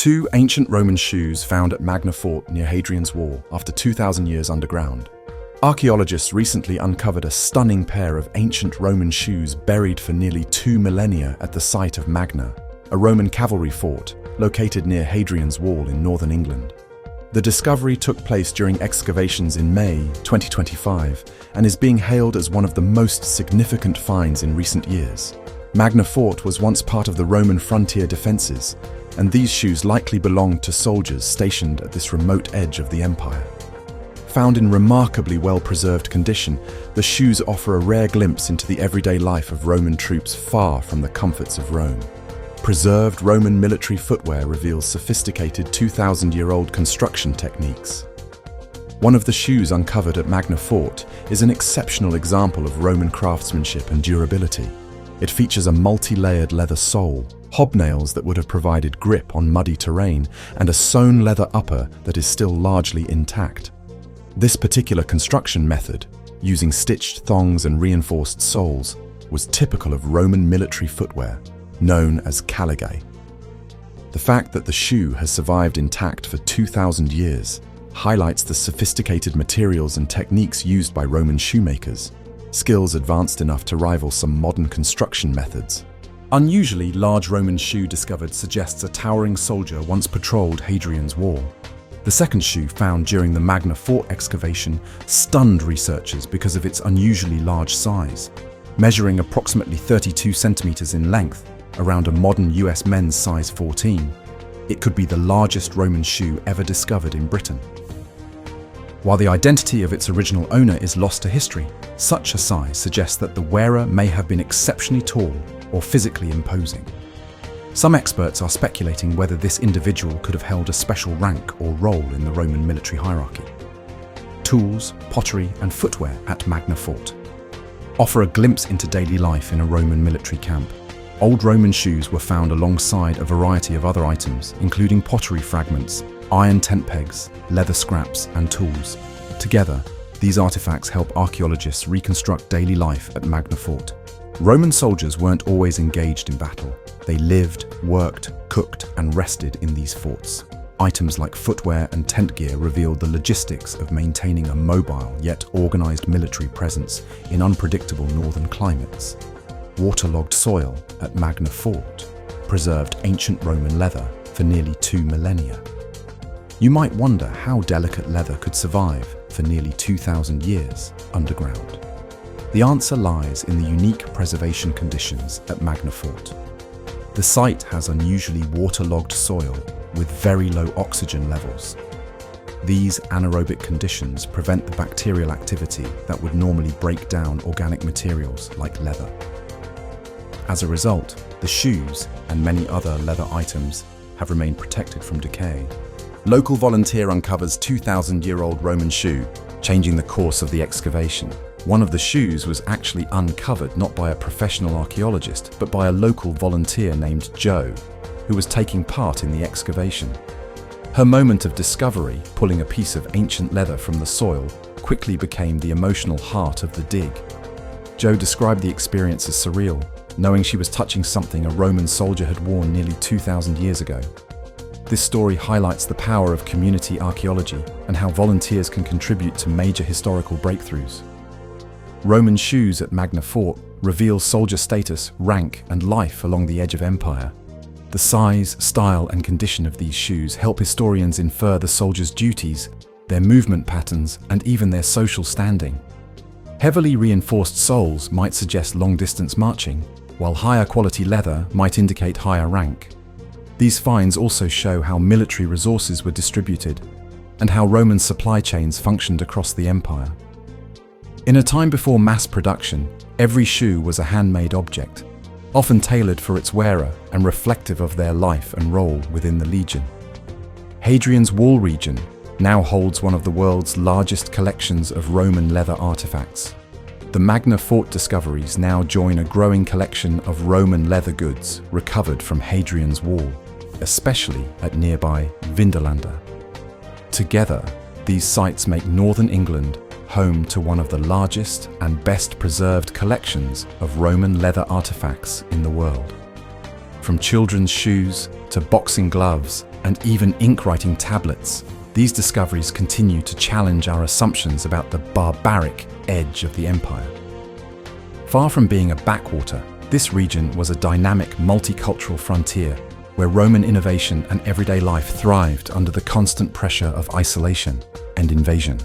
Two ancient Roman shoes found at Magna Fort near Hadrian's Wall after 2,000 years underground. Archaeologists recently uncovered a stunning pair of ancient Roman shoes buried for nearly 2 millennia at the site of Magna, a Roman cavalry fort located near Hadrian's Wall in northern England. The discovery took place during excavations in May 2025 and is being hailed as one of the most significant finds in recent years. Magna Fort was once part of the Roman frontier defences, and these shoes likely belonged to soldiers stationed at this remote edge of the empire. Found in remarkably well-preserved condition, the shoes offer a rare glimpse into the everyday life of Roman troops far from the comforts of Rome. Preserved Roman military footwear reveals sophisticated 2,000-year-old construction techniques. One of the shoes uncovered at Magna Fort is an exceptional example of Roman craftsmanship and durability. It features a multi-layered leather sole, hobnails that would have provided grip on muddy terrain, and a sewn leather upper that is still largely intact. This particular construction method, using stitched thongs and reinforced soles, was typical of Roman military footwear, known as caligae. The fact that the shoe has survived intact for 2,000 years highlights the sophisticated materials and techniques used by Roman shoemakers, skills advanced enough to rival some modern construction methods. Unusually large Roman shoe discovered suggests a towering soldier once patrolled Hadrian's Wall. The second shoe found during the Magna Fort excavation stunned researchers because of its unusually large size. Measuring approximately 32 centimeters in length, around a modern US men's size 14, it could be the largest Roman shoe ever discovered in Britain. While the identity of its original owner is lost to history, such a size suggests that the wearer may have been exceptionally tall or physically imposing. Some experts are speculating whether this individual could have held a special rank or role in the Roman military hierarchy. Tools, pottery, and footwear at Magna Fort offer a glimpse into daily life in a Roman military camp. Old Roman shoes were found alongside a variety of other items, including pottery fragments, iron tent pegs, leather scraps, and tools. Together, these artifacts help archaeologists reconstruct daily life at Magna Fort. Roman soldiers weren't always engaged in battle. They lived, worked, cooked, and rested in these forts. Items like footwear and tent gear revealed the logistics of maintaining a mobile yet organized military presence in unpredictable northern climates. Waterlogged soil at Magna Fort preserved ancient Roman leather for nearly 2 millennia. You might wonder how delicate leather could survive for nearly 2,000 years underground. The answer lies in the unique preservation conditions at Magna Fort. The site has unusually waterlogged soil with very low oxygen levels. These anaerobic conditions prevent the bacterial activity that would normally break down organic materials like leather. As a result, the shoes and many other leather items have remained protected from decay. Local volunteer uncovers 2,000-year-old Roman shoe, changing the course of the excavation. One of the shoes was actually uncovered not by a professional archaeologist, but by a local volunteer named Jo, who was taking part in the excavation. Her moment of discovery, pulling a piece of ancient leather from the soil, quickly became the emotional heart of the dig. Jo described the experience as surreal, knowing she was touching something a Roman soldier had worn nearly 2,000 years ago. This story highlights the power of community archaeology and how volunteers can contribute to major historical breakthroughs. Roman shoes at Magna Fort reveal soldier status, rank, and life along the edge of empire. The size, style, and condition of these shoes help historians infer the soldiers' duties, their movement patterns, and even their social standing. Heavily reinforced soles might suggest long-distance marching, while higher quality leather might indicate higher rank. These finds also show how military resources were distributed and how Roman supply chains functioned across the empire. In a time before mass production, every shoe was a handmade object, often tailored for its wearer and reflective of their life and role within the legion. Hadrian's Wall region now holds one of the world's largest collections of Roman leather artifacts. The Magna Fort discoveries now join a growing collection of Roman leather goods recovered from Hadrian's Wall, especially at nearby Vindolanda. Together, these sites make northern England home to one of the largest and best preserved collections of Roman leather artifacts in the world. From children's shoes to boxing gloves and even ink-writing tablets. These discoveries continue to challenge our assumptions about the barbaric edge of the empire. Far from being a backwater, this region was a dynamic multicultural frontier where Roman innovation and everyday life thrived under the constant pressure of isolation and invasion.